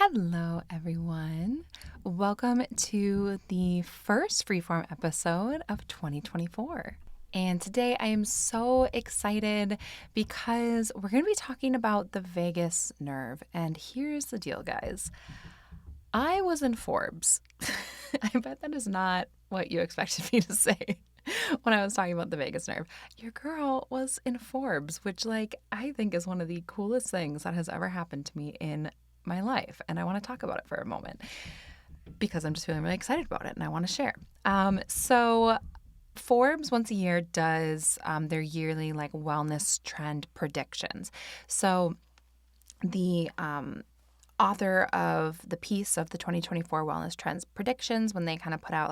Hello, everyone. Welcome to the first freeform episode of 2024. And today I am so excited because we're going to be talking about the vagus nerve. And here's the deal, guys. I was in Forbes. I bet that is not what you expected me to say when I was talking about the vagus nerve. Your girl was in Forbes, which I think is one of the coolest things that has ever happened to me in my life. And I want to talk about it for a moment because I'm just feeling really excited about it and I want to share. So Forbes once a year does their yearly wellness trend predictions. So the author of the piece of the 2024 wellness trends predictions, when they kind of put out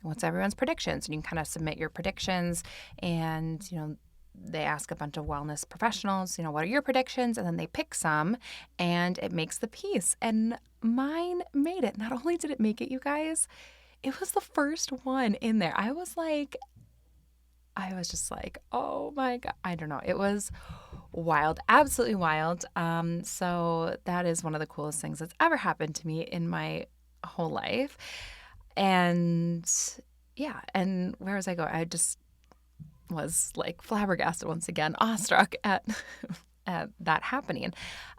what's everyone's predictions, and you can kind of submit your predictions, and they ask a bunch of wellness professionals, what are your predictions? And then they pick some and it makes the piece. And mine made it. Not only did it make it, you guys, it was the first one in there. I was just like, oh my God. I don't know. It was wild, absolutely wild. So that is one of the coolest things that's ever happened to me in my whole life. And yeah, and where was I going? I just was flabbergasted once again, awestruck at that happening.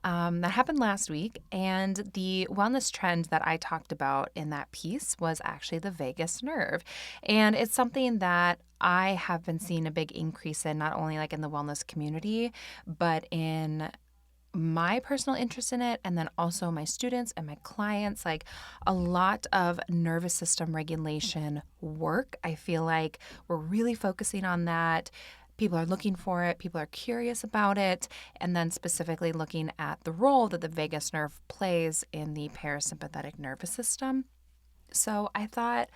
That happened last week, and the wellness trend that I talked about in that piece was actually the vagus nerve. And it's something that I have been seeing a big increase in, not only in the wellness community, but in my personal interest in it, and then also my students and my clients, a lot of nervous system regulation work. I feel like we're really focusing on that. People are looking for it. People are curious about it. And then specifically looking at the role that the vagus nerve plays in the parasympathetic nervous system. So I thought,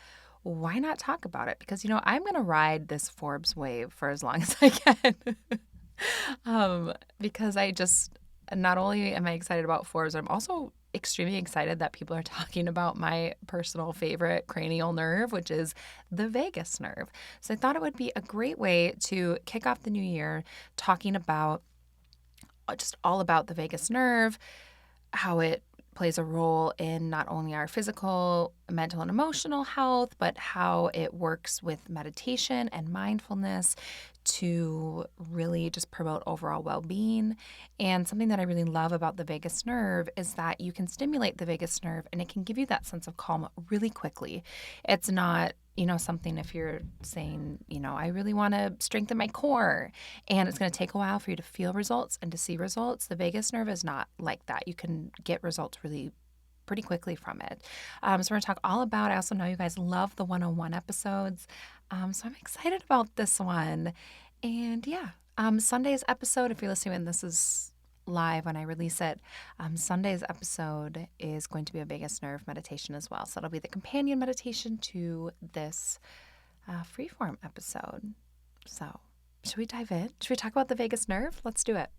why not talk about it? Because, I'm going to ride this Forbes wave for as long as I can. Because not only am I excited about Forbes, I'm also extremely excited that people are talking about my personal favorite cranial nerve, which is the vagus nerve. So I thought it would be a great way to kick off the new year talking about just all about the vagus nerve, how it plays a role in not only our physical, mental, and emotional health, but how it works with meditation and mindfulness to really just promote overall well-being. And something that I really love about the vagus nerve is that you can stimulate the vagus nerve and it can give you that sense of calm really quickly. It's not something if you're saying, I really want to strengthen my core and it's going to take a while for you to feel results and to see results. The vagus nerve is not like that. You can get results really pretty quickly from it. So we're going to talk all about, I also know you guys love the 101 episodes. So I'm excited about this one. And yeah, Sunday's episode, if you're listening and this is live when I release it, Sunday's episode is going to be a vagus nerve meditation as well. So it'll be the companion meditation to this freeform episode. So should we dive in? Should we talk about the vagus nerve? Let's do it.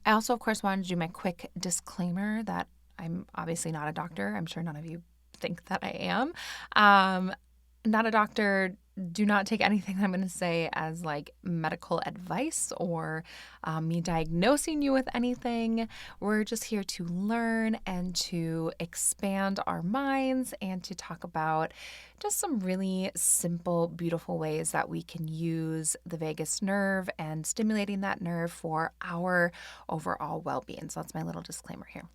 I also, of course, wanted to do my quick disclaimer that I'm obviously not a doctor. I'm sure none of you think that I am. Not a doctor. Do not take anything that I'm going to say as medical advice or me diagnosing you with anything. We're just here to learn and to expand our minds and to talk about just some really simple, beautiful ways that we can use the vagus nerve and stimulating that nerve for our overall well-being. So that's my little disclaimer here.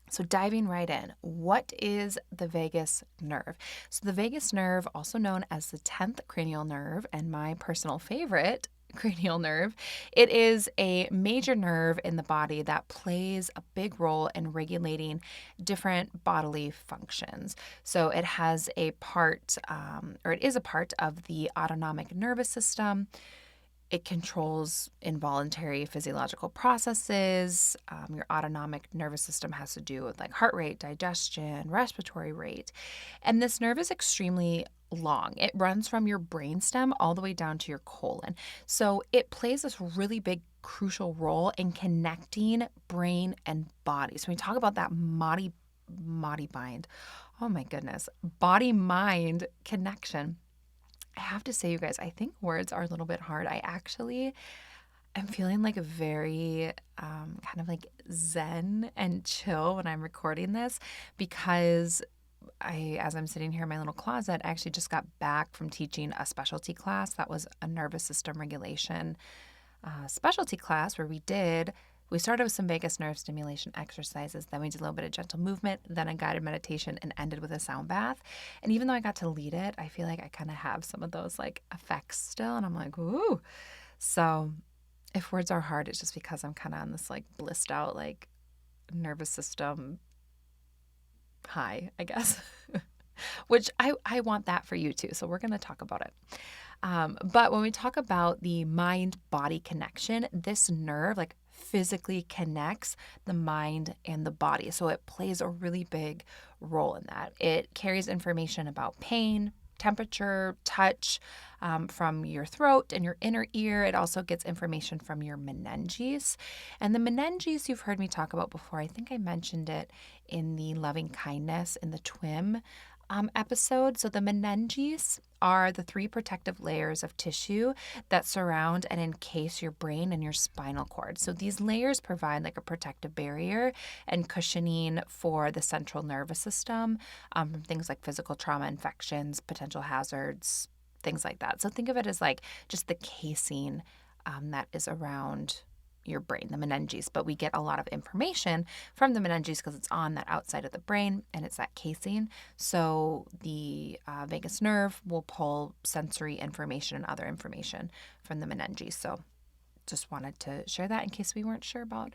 So diving right in, what is the vagus nerve? So the vagus nerve, also known as the 10th cranial nerve and my personal favorite cranial nerve, it is a major nerve in the body that plays a big role in regulating different bodily functions. So it has a part, or it is a part of the autonomic nervous system. It controls involuntary physiological processes. Your autonomic nervous system has to do with heart rate, digestion, respiratory rate. And this nerve is extremely long. It runs from your brainstem all the way down to your colon. So it plays this really big, crucial role in connecting brain and body. So when we talk about that body mind, oh my goodness, body-mind connection. I have to say, you guys, I think words are a little bit hard. I am feeling like a very kind of like zen and chill when I'm recording this because as I'm sitting here in my little closet, I actually just got back from teaching a specialty class that was a nervous system regulation specialty class where we started with some vagus nerve stimulation exercises, then we did a little bit of gentle movement, then a guided meditation, and ended with a sound bath. And even though I got to lead it, I feel like I kind of have some of those like effects still, and I'm like, ooh. So if words are hard, it's just because I'm kind of on this like blissed out like nervous system high, I guess. Which I want that for you too. So we're going to talk about it. But when we talk about the mind-body connection, this nerve like physically connects the mind and the body. So it plays a really big role in that. It carries information about pain, temperature, touch from your throat and your inner ear. It also gets information from your meninges. And the meninges you've heard me talk about before. I think I mentioned it in the loving kindness in the TWIM episode. So the meninges are the 3 protective layers of tissue that surround and encase your brain and your spinal cord. So these layers provide like a protective barrier and cushioning for the central nervous system from things like physical trauma, infections, potential hazards, things like that. So think of it as like just the casing that is around your brain, the meninges, but we get a lot of information from the meninges because it's on that outside of the brain and it's that casing. So the vagus nerve will pull sensory information and other information from the meninges. So just wanted to share that in case we weren't sure about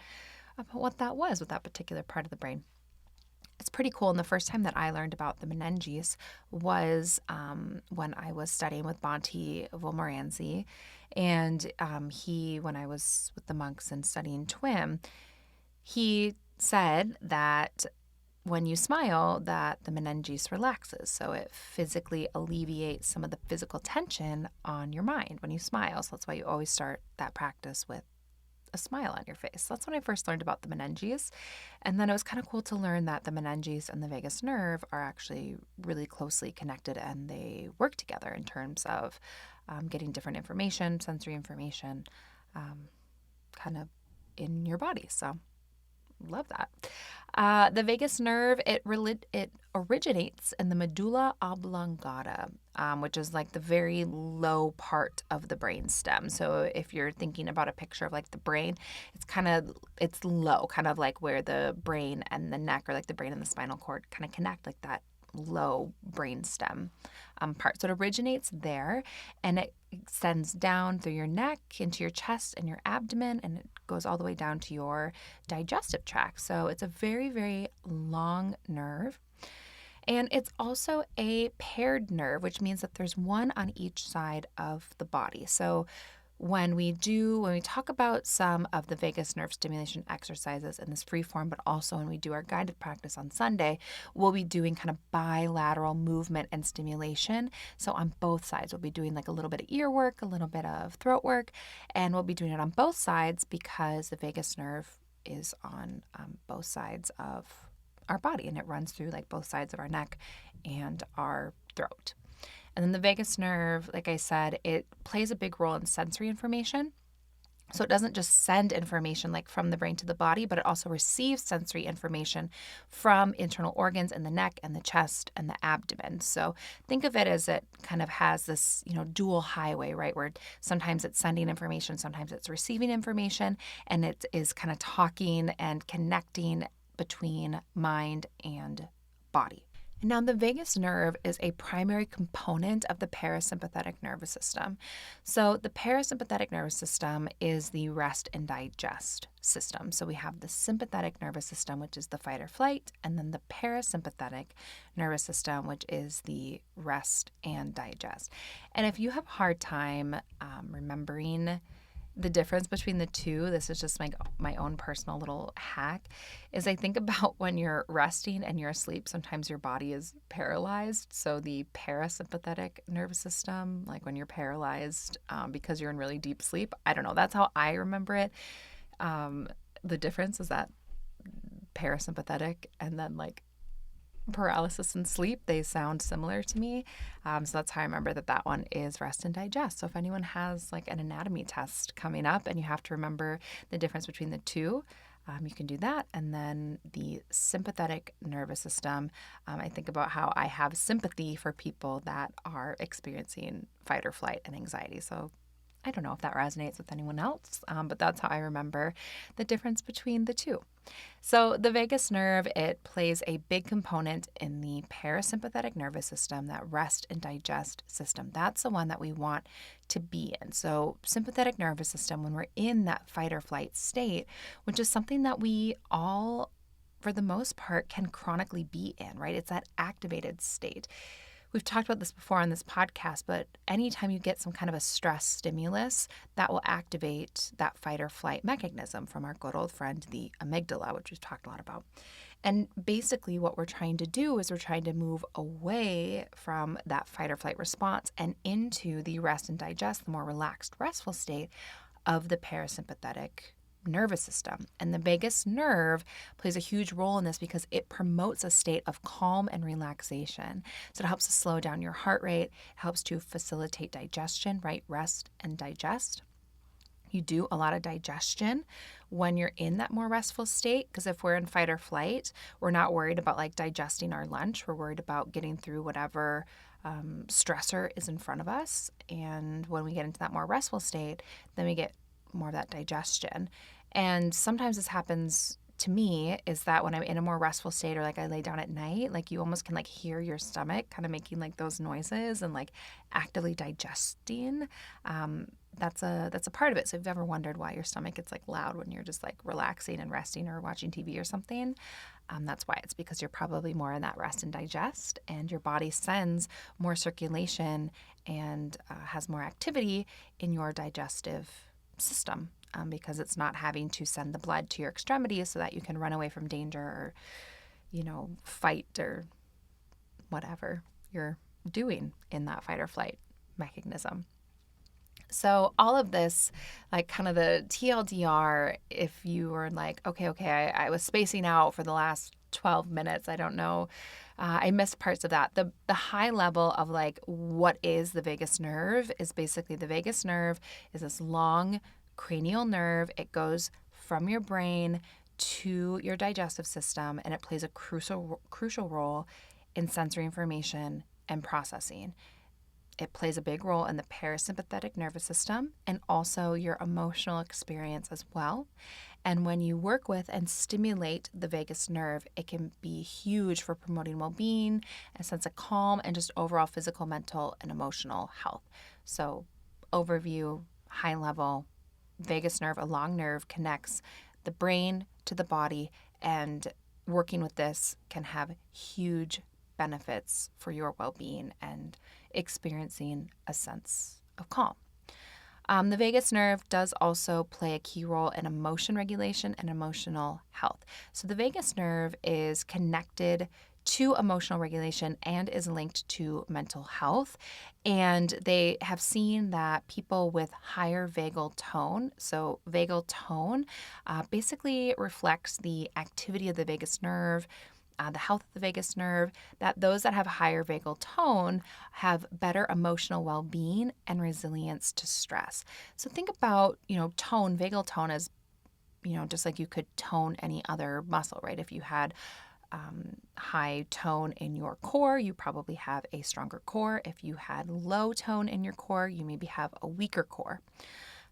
what that was with that particular part of the brain. It's pretty cool. And the first time that I learned about the meninges was when I was studying with Bhante Villmoranzi. And when I was with the monks and studying TWIM, he said that when you smile, that the meninges relaxes. So it physically alleviates some of the physical tension on your mind when you smile. So that's why you always start that practice with a smile on your face. That's when I first learned about the meninges. And then it was kind of cool to learn that the meninges and the vagus nerve are actually really closely connected and they work together in terms of getting different information, sensory information, kind of in your body. So love that. The vagus nerve, it originates in the medulla oblongata, which is like the very low part of the brain stem. So if you're thinking about a picture of like the brain, it's low, kind of like where the brain and the neck, or like the brain and the spinal cord kind of connect, like that low brain stem part. So it originates there and it extends down through your neck into your chest and your abdomen, and it goes all the way down to your digestive tract. So it's a very, very long nerve. And it's also a paired nerve, which means that there's one on each side of the body. So when we talk about some of the vagus nerve stimulation exercises in this free form, but also when we do our guided practice on Sunday, we'll be doing kind of bilateral movement and stimulation. So on both sides, we'll be doing like a little bit of ear work, a little bit of throat work, and we'll be doing it on both sides because the vagus nerve is on both sides of our body, and it runs through like both sides of our neck and our throat. And then the vagus nerve, like I said, it plays a big role in sensory information. So it doesn't just send information like from the brain to the body, but it also receives sensory information from internal organs in the neck and the chest and the abdomen. So think of it as it kind of has this, dual highway, right? Where sometimes it's sending information, sometimes it's receiving information, and it is kind of talking and connecting between mind and body. Now, the vagus nerve is a primary component of the parasympathetic nervous system. So the parasympathetic nervous system is the rest and digest system. So we have the sympathetic nervous system, which is the fight or flight, and then the parasympathetic nervous system, which is the rest and digest. And if you have a hard time remembering the difference between the two, this is just my own personal little hack, is I think about when you're resting and you're asleep, sometimes your body is paralyzed. So the parasympathetic nervous system, like when you're paralyzed because you're in really deep sleep, I don't know, that's how I remember it. The difference is that parasympathetic and then like paralysis and sleep, they sound similar to me. So that's how I remember that one is rest and digest. So if anyone has like an anatomy test coming up and you have to remember the difference between the two, you can do that. And then the sympathetic nervous system, I think about how I have sympathy for people that are experiencing fight or flight and anxiety. So I don't know if that resonates with anyone else, but that's how I remember the difference between the two. So the vagus nerve, it plays a big component in the parasympathetic nervous system, that rest and digest system. That's the one that we want to be in. So sympathetic nervous system, when we're in that fight or flight state, which is something that we all, for the most part, can chronically be in, right? It's that activated state. We've talked about this before on this podcast, but anytime you get some kind of a stress stimulus, that will activate that fight or flight mechanism from our good old friend, the amygdala, which we've talked a lot about. And basically what we're trying to do is we're trying to move away from that fight or flight response and into the rest and digest, the more relaxed, restful state of the parasympathetic nervous system. And the vagus nerve plays a huge role in this because it promotes a state of calm and relaxation. So it helps to slow down your heart rate, helps to facilitate digestion, right? Rest and digest. You do a lot of digestion when you're in that more restful state, because if we're in fight or flight, we're not worried about like digesting our lunch. We're worried about getting through whatever stressor is in front of us. And when we get into that more restful state, then we get more of that digestion. And sometimes this happens to me, is that when I'm in a more restful state, or like I lay down at night, like you almost can like hear your stomach kind of making like those noises and like actively digesting. That's a part of it. So if you've ever wondered why your stomach gets like loud when you're just like relaxing and resting or watching TV or something, that's why. It's because you're probably more in that rest and digest, and your body sends more circulation and has more activity in your digestive system, because it's not having to send the blood to your extremities so that you can run away from danger or, fight or whatever you're doing in that fight or flight mechanism. So all of this, like kind of the TLDR, if you were like, okay, I was spacing out for the last 12 minutes, I don't know, I missed parts of that. The high level of like what is the vagus nerve is basically the vagus nerve is this long cranial nerve. It goes from your brain to your digestive system, and it plays a crucial role in sensory information and processing. It plays a big role in the parasympathetic nervous system and also your emotional experience as well. And when you work with and stimulate the vagus nerve, it can be huge for promoting well-being, a sense of calm, and just overall physical, mental, and emotional health. So overview, high level, vagus nerve, a long nerve, connects the brain to the body, and working with this can have huge benefits for your well-being and experiencing a sense of calm. The vagus nerve does also play a key role in emotion regulation and emotional health. So the vagus nerve is connected to emotional regulation and is linked to mental health. And they have seen that people with higher vagal tone, so vagal tone basically reflects the activity of the vagus nerve, the health of the vagus nerve, that those that have higher vagal tone have better emotional well-being and resilience to stress. So think about, tone, vagal tone as, just like you could tone any other muscle, right? If you had high tone in your core, you probably have a stronger core. If you had low tone in your core, you maybe have a weaker core.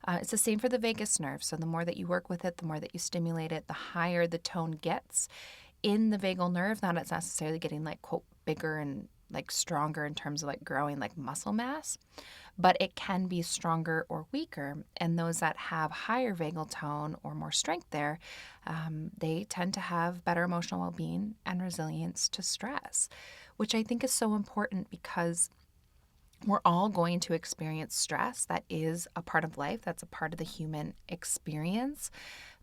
It's the same for the vagus nerve. So the more that you work with it, the more that you stimulate it, the higher the tone gets in the vagal nerve. Not it's necessarily getting like, quote, bigger and like stronger in terms of like growing like muscle mass, but it can be stronger or weaker. And those that have higher vagal tone or more strength there, they tend to have better emotional well-being and resilience to stress, which I think is so important because we're all going to experience stress. That is a part of life. That's a part of the human experience.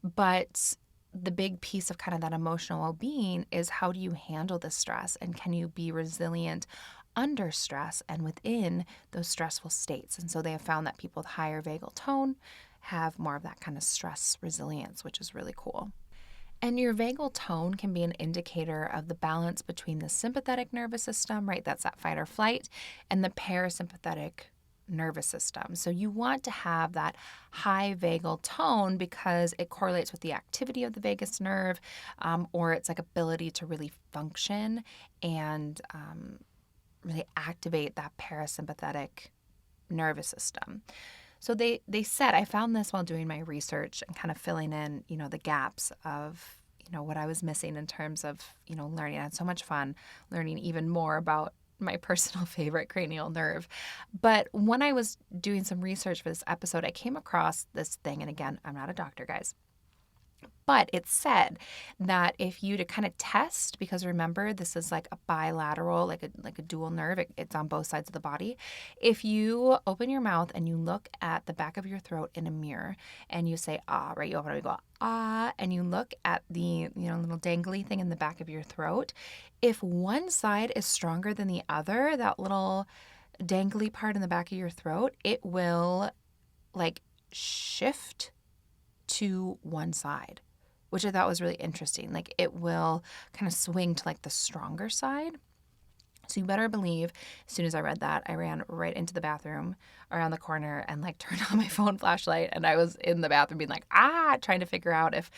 But the big piece of kind of that emotional well-being is, how do you handle the stress, and can you be resilient under stress and within those stressful states? And so they have found that people with higher vagal tone have more of that kind of stress resilience, which is really cool. And your vagal tone can be an indicator of the balance between the sympathetic nervous system, right? That's that fight or flight, and the parasympathetic nervous system. So you want to have that high vagal tone because it correlates with the activity of the vagus nerve, or its like ability to really function and really activate that parasympathetic nervous system. So they said, I found this while doing my research and kind of filling in, the gaps of, what I was missing in terms of, learning. I had so much fun learning even more about my personal favorite cranial nerve. But when I was doing some research for this episode, I came across this thing. And again, I'm not a doctor, guys. But it said that if you to kind of test, because remember, this is like a bilateral, like a dual nerve, it's on both sides of the body. If you open your mouth and you look at the back of your throat in a mirror and you say, ah, right? You open it and you go, ah, and you look at the, little dangly thing in the back of your throat. If one side is stronger than the other, that little dangly part in the back of your throat, it will like shift to one side, which I thought was really interesting. Like it will kind of swing to like the stronger side. So you better believe, as soon as I read that, I ran right into the bathroom around the corner and like turned on my phone flashlight. And I was in the bathroom being like, trying to figure out if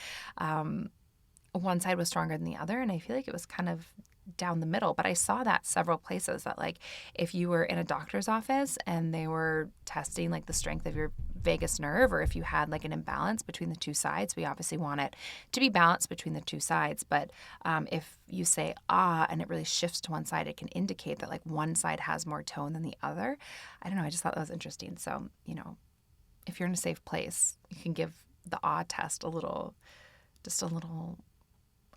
one side was stronger than the other. And I feel like it was kind of down the middle. But I saw that several places that like if you were in a doctor's office and they were testing like the strength of your vagus nerve, or if you had like an imbalance between the two sides, we obviously want it to be balanced between the two sides. But if you say and it really shifts to one side, it can indicate that like one side has more tone than the other. I don't know. I just thought that was interesting. So, if you're in a safe place, you can give the test a little,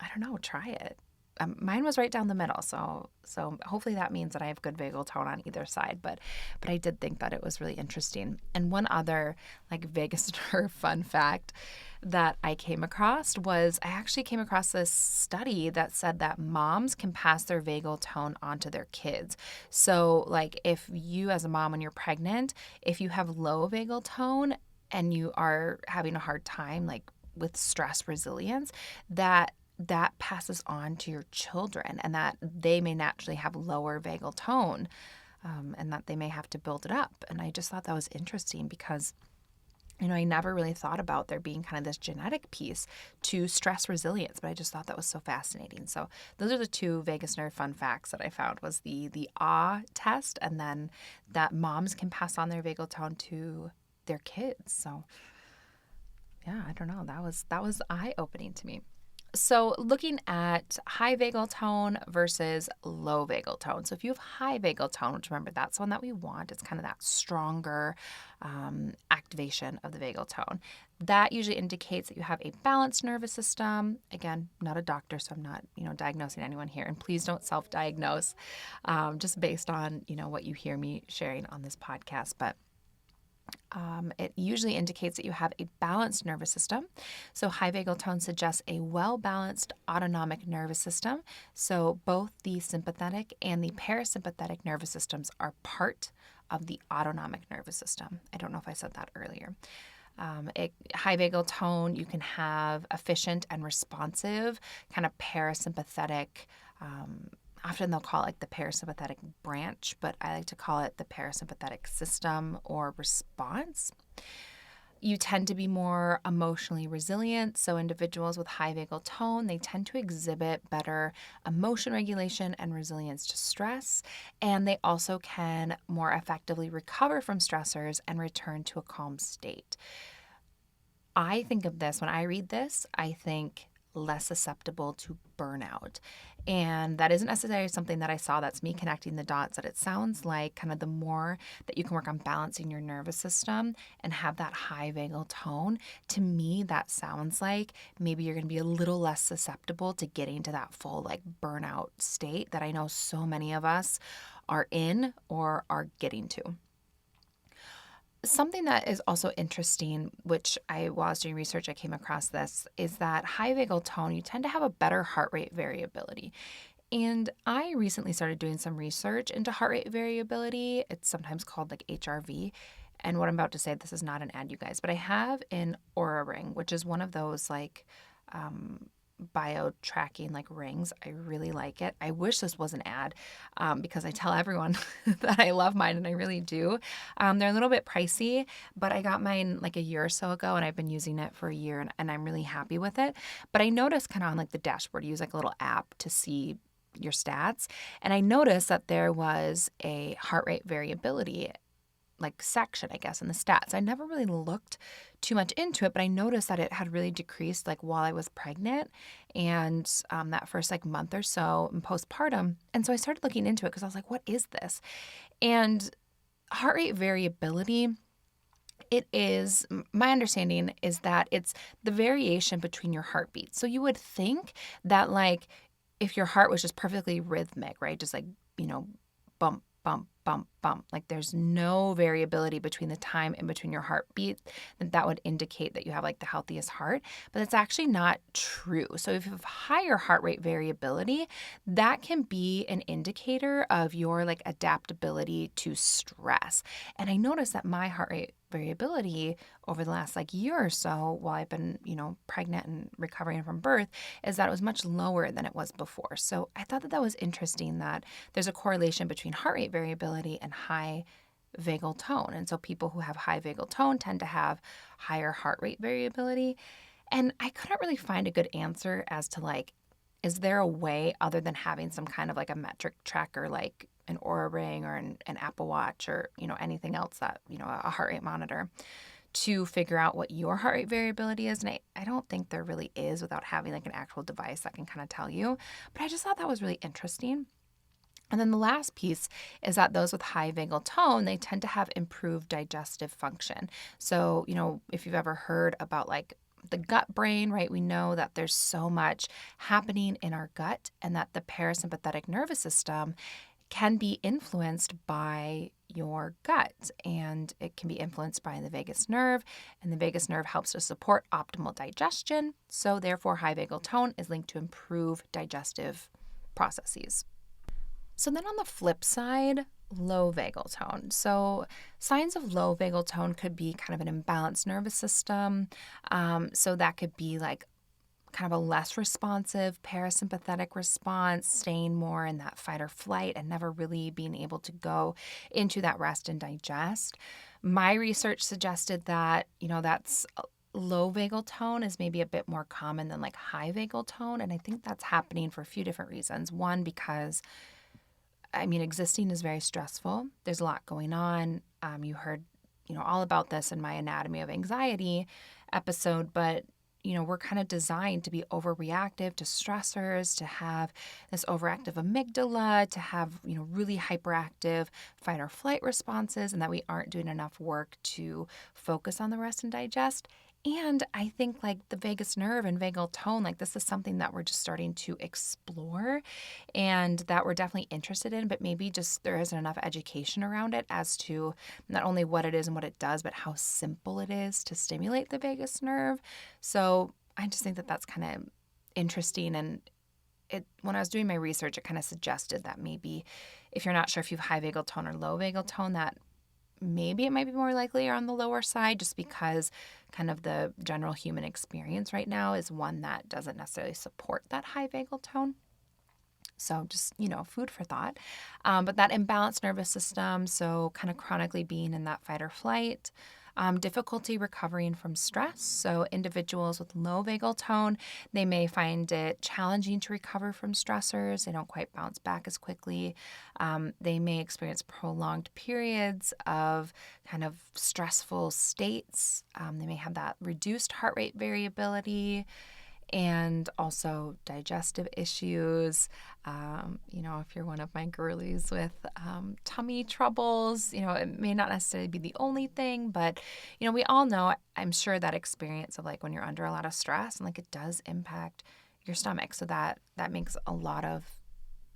I don't know, try it. Mine was right down the middle, so hopefully that means that I have good vagal tone on either side. But I did think that it was really interesting. And one other like vagus nerve fun fact that I came across was I actually came across this study that said that moms can pass their vagal tone onto their kids. So like if you as a mom when you're pregnant, if you have low vagal tone and you are having a hard time like with stress resilience, that passes on to your children, and that they may naturally have lower vagal tone, and that they may have to build it up. And I just thought that was interesting because, I never really thought about there being kind of this genetic piece to stress resilience, but I just thought that was so fascinating. So those are the two vagus nerve fun facts that I found was the test, and then that moms can pass on their vagal tone to their kids. So yeah, I don't know. That was eye-opening to me. So looking at high vagal tone versus low vagal tone. So if you have high vagal tone, which remember that's one that we want, it's kind of that stronger activation of the vagal tone. That usually indicates that you have a balanced nervous system. Again, not a doctor, so I'm not, diagnosing anyone here. And please don't self-diagnose just based on, what you hear me sharing on this podcast. But it usually indicates that you have a balanced nervous system. So high vagal tone suggests a well-balanced autonomic nervous system. So both the sympathetic and the parasympathetic nervous systems are part of the autonomic nervous system. I don't know if I said that earlier. High vagal tone, you can have efficient and responsive, kind of parasympathetic. Often they'll call it like the parasympathetic branch, but I like to call it the parasympathetic system or response. You tend to be more emotionally resilient. So individuals with high vagal tone, they tend to exhibit better emotion regulation and resilience to stress. And they also can more effectively recover from stressors and return to a calm state. I think of this, when I read this, I think less susceptible to burnout. And that isn't necessarily something that I saw. That's me connecting the dots, that it sounds like kind of the more that you can work on balancing your nervous system and have that high vagal tone, to me, that sounds like maybe you're going to be a little less susceptible to getting to that full like burnout state that I know so many of us are in or are getting to. Something that is also interesting, which while I was doing research, I came across this, is that high vagal tone, you tend to have a better heart rate variability. And I recently started doing some research into heart rate variability. It's sometimes called like HRV. And what I'm about to say, this is not an ad, you guys, but I have an Aura Ring, which is one of those like bio tracking like rings. I really like it. I wish this was an ad because I tell everyone that I love mine, and I really do. They're a little bit pricey, but I got mine like a year or so ago, and I've been using it for a year, and I'm really happy with it. But I noticed kind of on like the dashboard, you use like a little app to see your stats. And I noticed that there was a heart rate variability like section, I guess, in the stats. I never really looked too much into it, but I noticed that it had really decreased like while I was pregnant and that first like month or so in postpartum. And so I started looking into it because I was like, what is this? And heart rate variability, it is, my understanding is that it's the variation between your heartbeats. So you would think that like if your heart was just perfectly rhythmic, right? Just like, bump, bump, bump, bump. Like there's no variability between the time in between your heartbeat, that would indicate that you have like the healthiest heart. But that's actually not true. So if you have higher heart rate variability, that can be an indicator of your like adaptability to stress. And I noticed that my heart rate variability over the last like year or so while I've been, pregnant and recovering from birth is that it was much lower than it was before. So I thought that was interesting that there's a correlation between heart rate variability and high vagal tone. And so people who have high vagal tone tend to have higher heart rate variability. And I couldn't really find a good answer as to like, is there a way other than having some kind of like a metric tracker like an Oura Ring or an Apple Watch or, anything else that, a heart rate monitor to figure out what your heart rate variability is? And I don't think there really is without having like an actual device that can kind of tell you. But I just thought that was really interesting. And then the last piece is that those with high vagal tone, they tend to have improved digestive function. So, if you've ever heard about like the gut brain, right? We know that there's so much happening in our gut and that the parasympathetic nervous system can be influenced by your gut, and it can be influenced by the vagus nerve, and the vagus nerve helps to support optimal digestion. So therefore, high vagal tone is linked to improve digestive processes. So then on the flip side, low vagal tone. So signs of low vagal tone could be kind of an imbalanced nervous system. So that could be like kind of a less responsive parasympathetic response, staying more in that fight or flight and never really being able to go into that rest and digest. My research suggested that, that's low vagal tone is maybe a bit more common than like high vagal tone. And I think that's happening for a few different reasons. One, because existing is very stressful. There's a lot going on. You heard, all about this in my Anatomy of Anxiety episode, but we're kind of designed to be overreactive to stressors, to have this overactive amygdala, to have, really hyperactive fight or flight responses, and that we aren't doing enough work to focus on the rest and digest. And I think like the vagus nerve and vagal tone, like this is something that we're just starting to explore and that we're definitely interested in, but maybe just there isn't enough education around it as to not only what it is and what it does, but how simple it is to stimulate the vagus nerve. So I just think that that's kind of interesting. And when I was doing my research, it kind of suggested that maybe if you're not sure if you have high vagal tone or low vagal tone, that maybe it might be more likely on the lower side, just because kind of the general human experience right now is one that doesn't necessarily support that high vagal tone. So just, food for thought. But that imbalanced nervous system, so kind of chronically being in that fight or flight, difficulty recovering from stress. So individuals with low vagal tone, they may find it challenging to recover from stressors. They don't quite bounce back as quickly. They may experience prolonged periods of kind of stressful states. They may have that reduced heart rate variability and also digestive issues. If you're one of my girlies with tummy troubles, it may not necessarily be the only thing, but, we all know, I'm sure, that experience of like when you're under a lot of stress and like it does impact your stomach. So that makes a lot of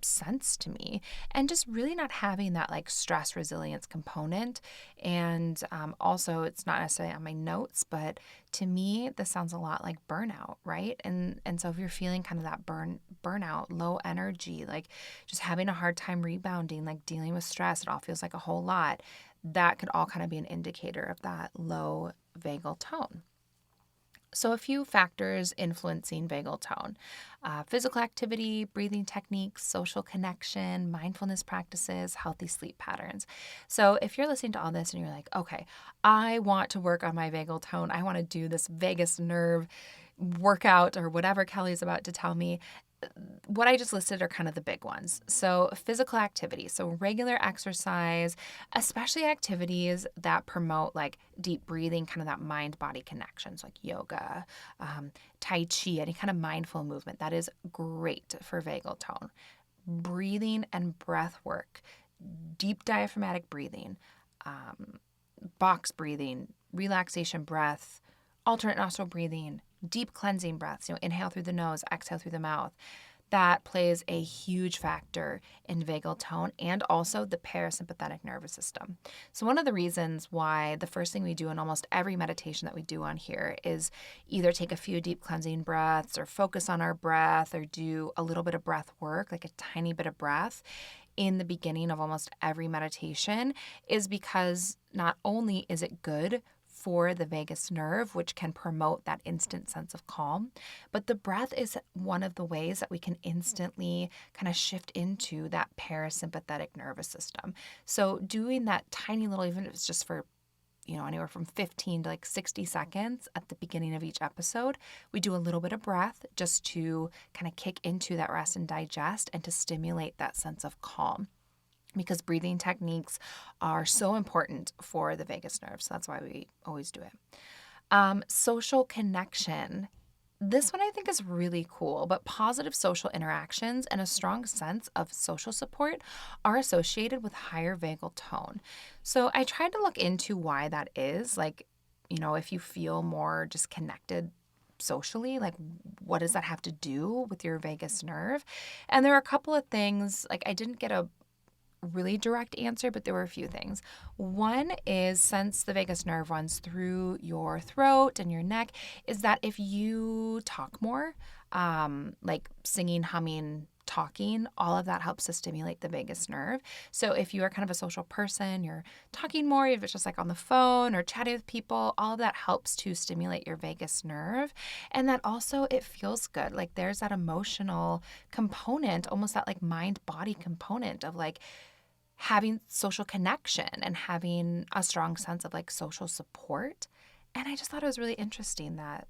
sense to me. And just really not having that like stress resilience component. And also, it's not necessarily on my notes, but to me this sounds a lot like burnout, right? And so if you're feeling kind of that burnout, low energy, like just having a hard time rebounding, like dealing with stress, it all feels like a whole lot, that could all kind of be an indicator of that low vagal tone. So, a few factors influencing vagal tone: physical activity, breathing techniques, social connection, mindfulness practices, healthy sleep patterns. So, if you're listening to all this and you're like, okay, I want to work on my vagal tone, I want to do this vagus nerve workout or whatever Kelly's about to tell me, what I just listed are kind of the big ones. So, physical activity, so regular exercise, especially activities that promote like deep breathing, kind of that mind body connections like yoga, Tai Chi, any kind of mindful movement, that is great for vagal tone. Breathing and breath work, deep diaphragmatic breathing, um, box breathing, relaxation breath, alternate nostril breathing, deep cleansing breaths, inhale through the nose, exhale through the mouth. That plays a huge factor in vagal tone and also the parasympathetic nervous system. So, one of the reasons why the first thing we do in almost every meditation that we do on here is either take a few deep cleansing breaths or focus on our breath or do a little bit of breath work, like a tiny bit of breath in the beginning of almost every meditation, is because not only is it good for the vagus nerve, which can promote that instant sense of calm, but the breath is one of the ways that we can instantly kind of shift into that parasympathetic nervous system. So doing that tiny little, even if it's just for anywhere from 15 to like 60 seconds at the beginning of each episode, we do a little bit of breath just to kind of kick into that rest and digest and to stimulate that sense of calm, because breathing techniques are so important for the vagus nerve. So that's why we always do it. Social connection. This one I think is really cool, but positive social interactions and a strong sense of social support are associated with higher vagal tone. So I tried to look into why that is. Like, if you feel more just connected socially, like what does that have to do with your vagus nerve? And there are a couple of things, like I didn't get a really direct answer, but there were a few things. One is, since the vagus nerve runs through your throat and your neck, is that if you talk more, like singing, humming, talking, all of that helps to stimulate the vagus nerve. So if you are kind of a social person, you're talking more, if it's just like on the phone or chatting with people, all of that helps to stimulate your vagus nerve. And that also, it feels good. Like there's that emotional component, almost that like mind body component of like having social connection and having a strong sense of like social support. And I just thought it was really interesting that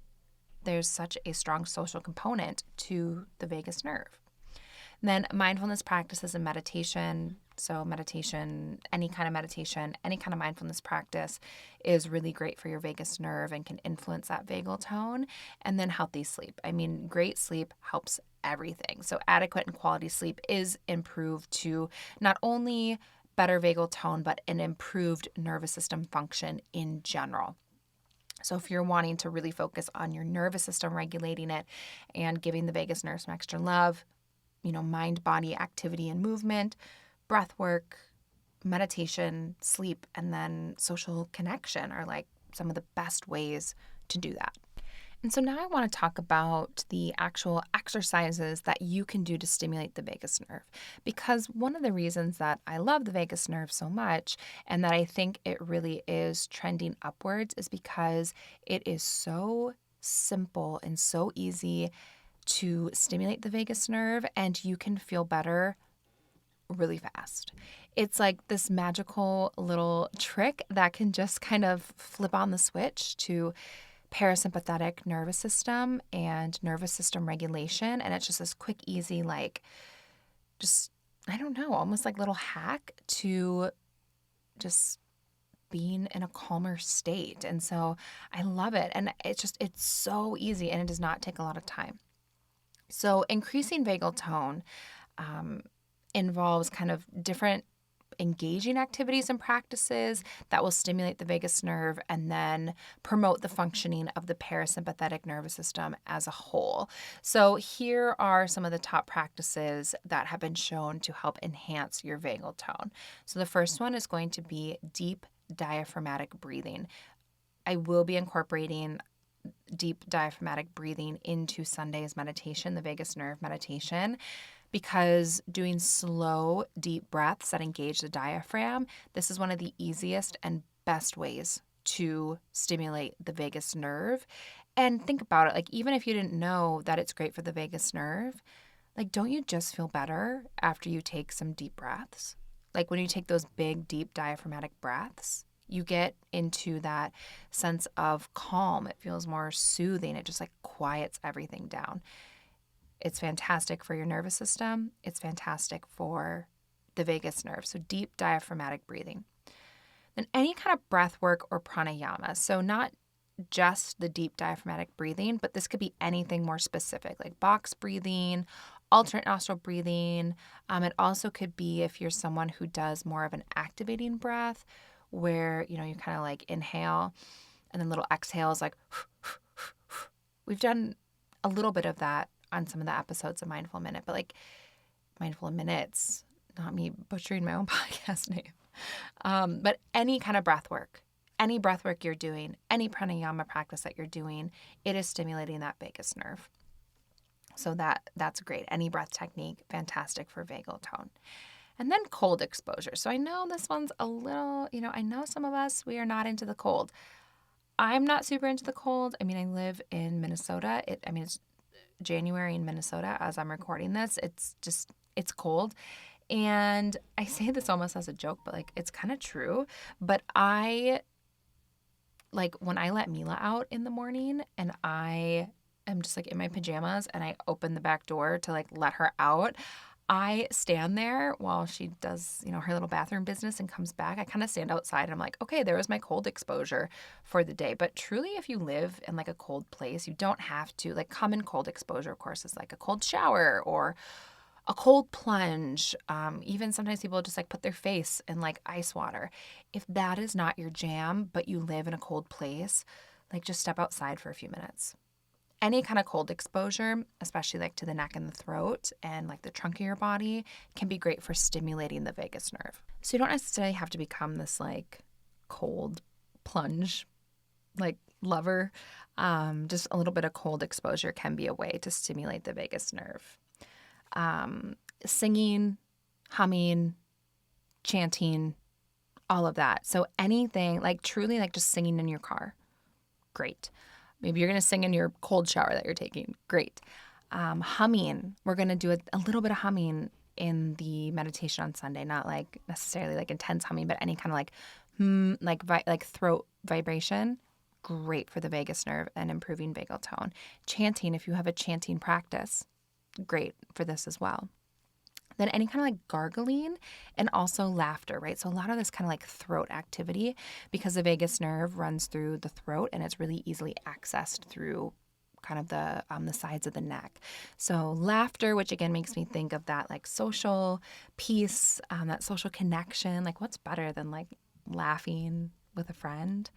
there's such a strong social component to the vagus nerve. And then mindfulness practices and meditation. So meditation, any kind of meditation, any kind of mindfulness practice is really great for your vagus nerve and can influence that vagal tone. And then healthy sleep. I mean, great sleep helps everything. So adequate and quality sleep is improved to not only better vagal tone, but an improved nervous system function in general. So if you're wanting to really focus on your nervous system, regulating it and giving the vagus nerve some extra love, mind, body activity and movement, breath work, meditation, sleep, and then social connection are like some of the best ways to do that. And so now I want to talk about the actual exercises that you can do to stimulate the vagus nerve. Because one of the reasons that I love the vagus nerve so much and that I think it really is trending upwards is because it is so simple and so easy to stimulate the vagus nerve, and you can feel better really fast. It's like this magical little trick that can just kind of flip on the switch to parasympathetic nervous system and nervous system regulation. And it's just this quick, easy, like, just, I don't know, almost like little hack to just being in a calmer state. And so I love it. And it's so easy and it does not take a lot of time. So increasing vagal tone involves kind of different engaging activities and practices that will stimulate the vagus nerve and then promote the functioning of the parasympathetic nervous system as a whole. So here are some of the top practices that have been shown to help enhance your vagal tone. So the first one is going to be deep diaphragmatic breathing. I will be incorporating deep diaphragmatic breathing into Sunday's meditation, the vagus nerve meditation, because doing slow, deep breaths that engage the diaphragm, this is one of the easiest and best ways to stimulate the vagus nerve. And think about it, like even if you didn't know that it's great for the vagus nerve, like don't you just feel better after you take some deep breaths? Like when you take those big, deep diaphragmatic breaths, you get into that sense of calm. It feels more soothing. It just like quiets everything down. It's fantastic for your nervous system. It's fantastic for the vagus nerve. So deep diaphragmatic breathing. Then any kind of breath work or pranayama. So not just the deep diaphragmatic breathing, but this could be anything more specific, like box breathing, alternate nostril breathing. It also could be if you're someone who does more of an activating breath, where you kind of like inhale and then little exhales, like we've done a little bit of that on some of the episodes of Mindful Minute, but like Mindful Minutes, not me butchering my own podcast name. But any kind of breath work. Any breath work you're doing, any pranayama practice that you're doing, it is stimulating that vagus nerve. So that's great. Any breath technique, fantastic for vagal tone. And then cold exposure. So I know this one's a little, I know some of us, we are not into the cold. I'm not super into the cold. I mean, I live in Minnesota. It's January in Minnesota as I'm recording this. It's cold. And I say this almost as a joke, but like it's kind of true. But when I let Mila out in the morning and I am just like in my pajamas and I open the back door to like let her out, I stand there while she does, her little bathroom business and comes back. I kind of stand outside and I'm like, okay, there was my cold exposure for the day. But truly, if you live in like a cold place, you don't have to. Like common cold exposure, of course, is like a cold shower or a cold plunge. Even sometimes people just like put their face in like ice water. If that is not your jam, but you live in a cold place, like just step outside for a few minutes. Any kind of cold exposure, especially like to the neck and the throat and like the trunk of your body, can be great for stimulating the vagus nerve. So you don't necessarily have to become this like cold plunge like lover. Just a little bit of cold exposure can be a way to stimulate the vagus nerve. Singing, humming, chanting, all of that. So anything like truly like just singing in your car, great. Maybe you're going to sing in your cold shower that you're taking, great. Humming, we're going to do a little bit of humming in the meditation on Sunday, not like necessarily like intense humming, but any kind of like throat vibration, great for the vagus nerve and improving vagal tone. Chanting, if you have a chanting practice, great for this as well. Then any kind of like gargling and also laughter, right? So a lot of this kind of like throat activity because the vagus nerve runs through the throat and it's really easily accessed through kind of the sides of the neck. So laughter, which again makes me think of that like social piece, that social connection. Like what's better than like laughing with a friend?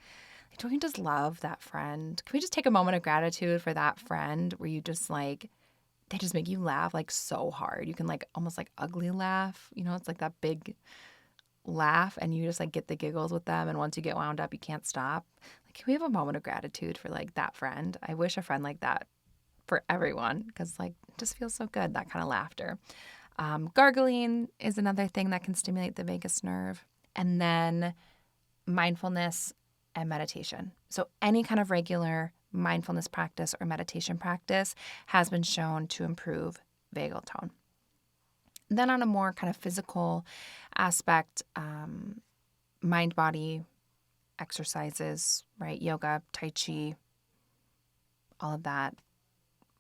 Like, don't you just love that friend? Can we just take a moment of gratitude for that friend where you just like, they just make you laugh like so hard. You can like almost like ugly laugh. It's like that big laugh and you just like get the giggles with them. And once you get wound up, you can't stop. Like, can we have a moment of gratitude for like that friend? I wish a friend like that for everyone because like it just feels so good, that kind of laughter. Gargling is another thing that can stimulate the vagus nerve. And then mindfulness and meditation. So any kind of regular mindfulness practice or meditation practice has been shown to improve vagal tone. Then on a more kind of physical aspect, mind-body exercises, right? Yoga, Tai Chi, all of that,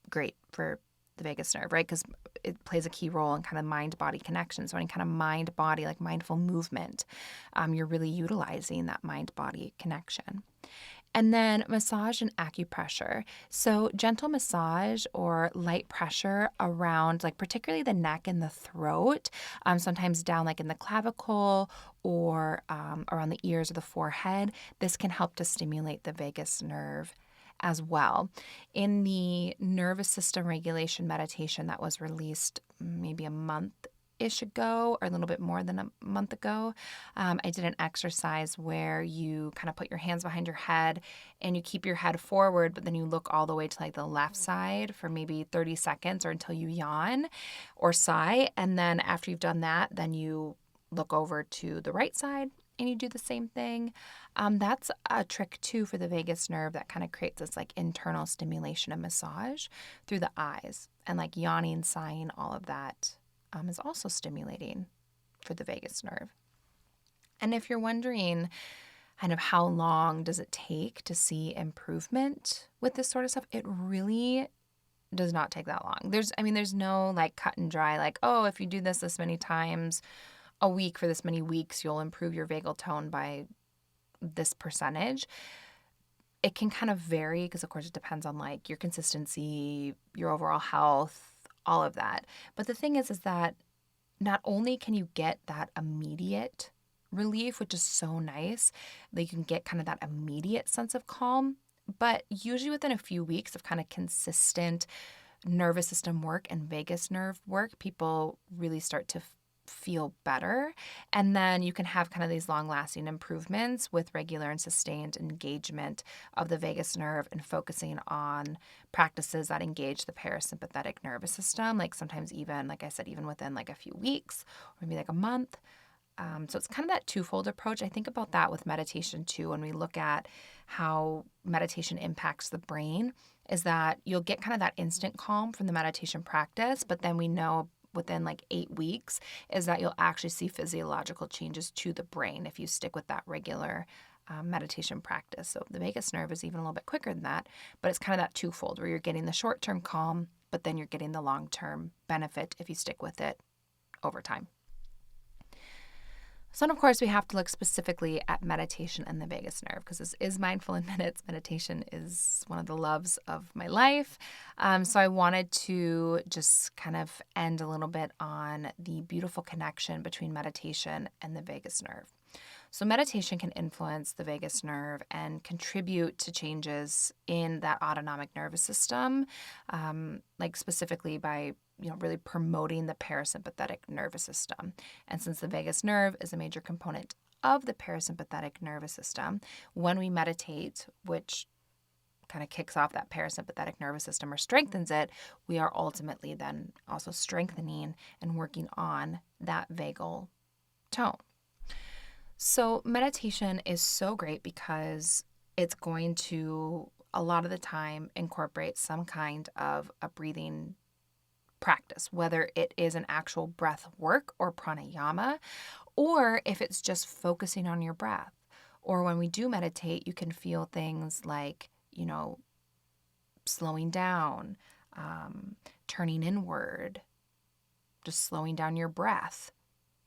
great for the vagus nerve, right? Because it plays a key role in kind of mind-body connection. So any kind of mind-body, like mindful movement, you're really utilizing that mind-body connection. And then massage and acupressure. So gentle massage or light pressure around like particularly the neck and the throat, sometimes down like in the clavicle or around the ears or the forehead. This can help to stimulate the vagus nerve as well. In the nervous system regulation meditation that was released maybe a month-ish ago or a little bit more than a month ago, I did an exercise where you kind of put your hands behind your head and you keep your head forward, but then you look all the way to like the left side for maybe 30 seconds or until you yawn or sigh. And then after you've done that, then you look over to the right side and you do the same thing. That's a trick too for the vagus nerve that kind of creates this like internal stimulation and massage through the eyes, and like yawning, sighing, all of that is also stimulating for the vagus nerve. And if you're wondering kind of how long does it take to see improvement with this sort of stuff, it really does not take that long. There's no like cut and dry, like, oh, if you do this many times a week for this many weeks, you'll improve your vagal tone by this percentage. It can kind of vary because, of course, it depends on like your consistency, your overall health, all of that. But the thing is that not only can you get that immediate relief, which is so nice, that you can get kind of that immediate sense of calm, but usually within a few weeks of kind of consistent nervous system work and vagus nerve work, people really start to feel better. And then you can have kind of these long-lasting improvements with regular and sustained engagement of the vagus nerve and focusing on practices that engage the parasympathetic nervous system, like sometimes even, like I said, even within like a few weeks or maybe like a month. So it's kind of that twofold approach. I think about that with meditation too, when we look at how meditation impacts the brain, is that you'll get kind of that instant calm from the meditation practice, but then we know within like 8 weeks is that you'll actually see physiological changes to the brain if you stick with that regular meditation practice. So the vagus nerve is even a little bit quicker than that, but it's kind of that twofold where you're getting the short-term calm, but then you're getting the long-term benefit if you stick with it over time. So then, of course, we have to look specifically at meditation and the vagus nerve because this is Mindful in Minutes. Meditation is one of the loves of my life. So I wanted to just kind of end a little bit on the beautiful connection between meditation and the vagus nerve. So meditation can influence the vagus nerve and contribute to changes in that autonomic nervous system, like specifically by really promoting the parasympathetic nervous system. And since the vagus nerve is a major component of the parasympathetic nervous system, when we meditate, which kind of kicks off that parasympathetic nervous system or strengthens it, we are ultimately then also strengthening and working on that vagal tone. So meditation is so great because it's going to, a lot of the time, incorporate some kind of a breathing practice, whether it is an actual breath work or pranayama, or if it's just focusing on your breath. Or when we do meditate, you can feel things like, slowing down, turning inward, just slowing down your breath,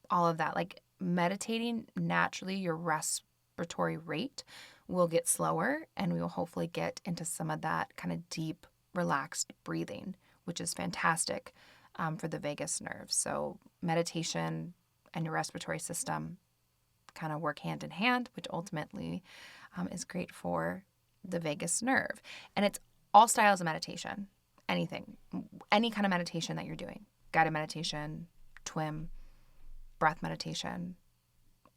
all of that. Like meditating, naturally, your respiratory rate will get slower, and we will hopefully get into some of that kind of deep, relaxed breathing, which is fantastic for the vagus nerve. So meditation and your respiratory system kind of work hand in hand, which ultimately is great for the vagus nerve. And it's all styles of meditation, anything, any kind of meditation that you're doing, guided meditation, TWIM, breath meditation,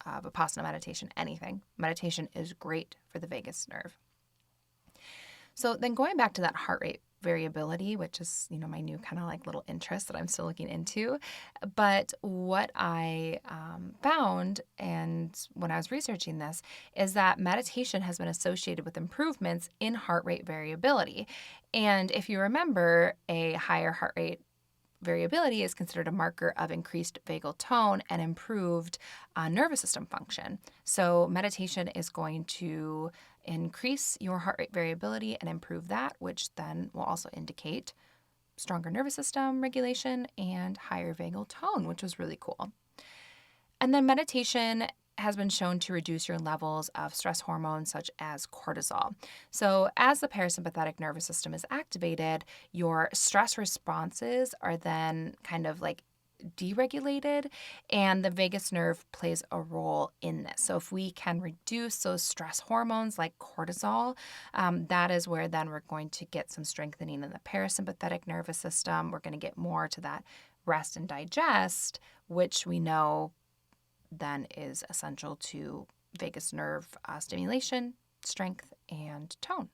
Vipassana meditation, anything. Meditation is great for the vagus nerve. So then going back to that heart rate variability, which is, my new kind of like little interest that I'm still looking into. But what I found, and when I was researching this, is that meditation has been associated with improvements in heart rate variability. And if you remember, a higher heart rate variability is considered a marker of increased vagal tone and improved nervous system function. So meditation is going to increase your heart rate variability and improve that, which then will also indicate stronger nervous system regulation and higher vagal tone, which was really cool. And then meditation has been shown to reduce your levels of stress hormones such as cortisol. So as the parasympathetic nervous system is activated, your stress responses are then kind of like deregulated, and the vagus nerve plays a role in this. So if we can reduce those stress hormones like cortisol, that is where then we're going to get some strengthening in the parasympathetic nervous system. We're going to get more to that rest and digest, which we know then is essential to vagus nerve stimulation, strength, and tone.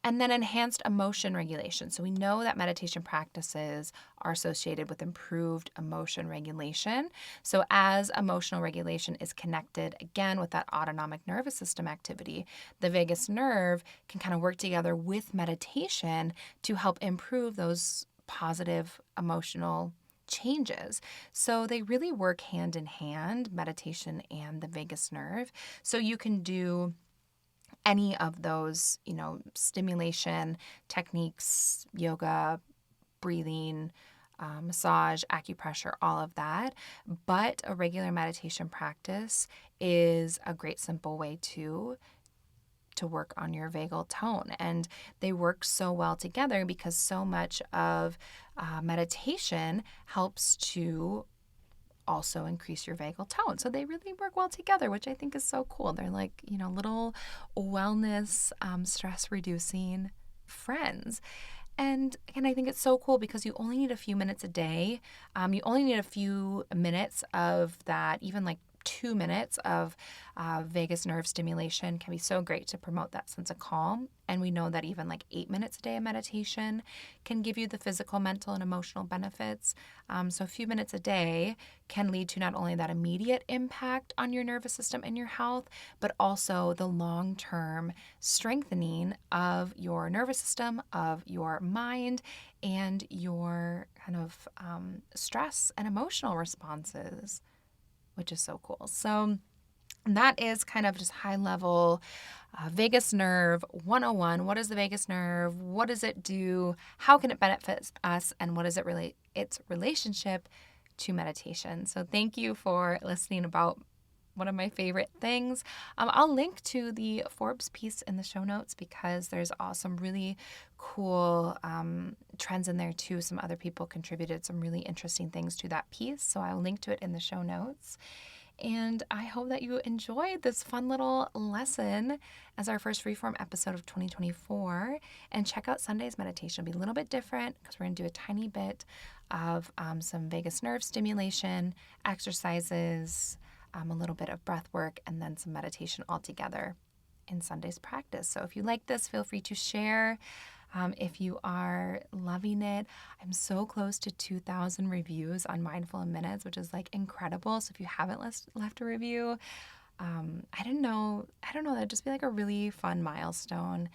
And then enhanced emotion regulation. So we know that meditation practices are associated with improved emotion regulation. So as emotional regulation is connected again with that autonomic nervous system activity, the vagus nerve can kind of work together with meditation to help improve those positive emotional changes. So they really work hand in hand, meditation and the vagus nerve. So you can do any of those, stimulation techniques, yoga, breathing, massage, acupressure, all of that. But a regular meditation practice is a great simple way to work on your vagal tone. And they work so well together because so much of meditation helps to also increase your vagal tone. So they really work well together, which I think is so cool. They're like, little wellness, stress reducing friends. And again, I think it's so cool because you only need a few minutes a day. You only need a few minutes of that, even like 2 minutes of vagus nerve stimulation can be so great to promote that sense of calm. And we know that even like 8 minutes a day of meditation can give you the physical, mental, and emotional benefits. So a few minutes a day can lead to not only that immediate impact on your nervous system and your health, but also the long-term strengthening of your nervous system, of your mind, and your kind of stress and emotional responses, which is so cool. So that is kind of just high level vagus nerve 101. What is the vagus nerve? What does it do? How can it benefit us? And what is its relationship to meditation? So thank you for listening about one of my favorite things. I'll link to the Forbes piece in the show notes because there's some really cool trends in there too. Some other people contributed some really interesting things to that piece. So I'll link to it in the show notes. And I hope that you enjoyed this fun little lesson as our first freeform episode of 2024. And check out Sunday's meditation. It'll be a little bit different because we're going to do a tiny bit of some vagus nerve stimulation, exercises, a little bit of breath work, and then some meditation all together in Sunday's practice. So if you like this, feel free to share. If you are loving it, I'm so close to 2,000 reviews on Mindful in Minutes, which is like incredible. So if you haven't left a review, I don't know, that'd just be like a really fun milestone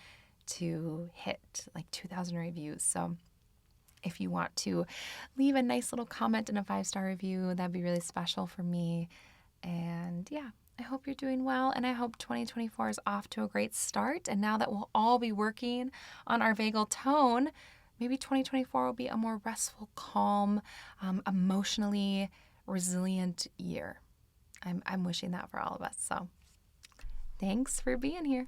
to hit like 2,000 reviews. So if you want to leave a nice little comment and a 5-star review, that'd be really special for me. And yeah, I hope you're doing well, and I hope 2024 is off to a great start. And now that we'll all be working on our vagal tone, maybe 2024 will be a more restful, calm, emotionally resilient year. I'm wishing that for all of us. So thanks for being here.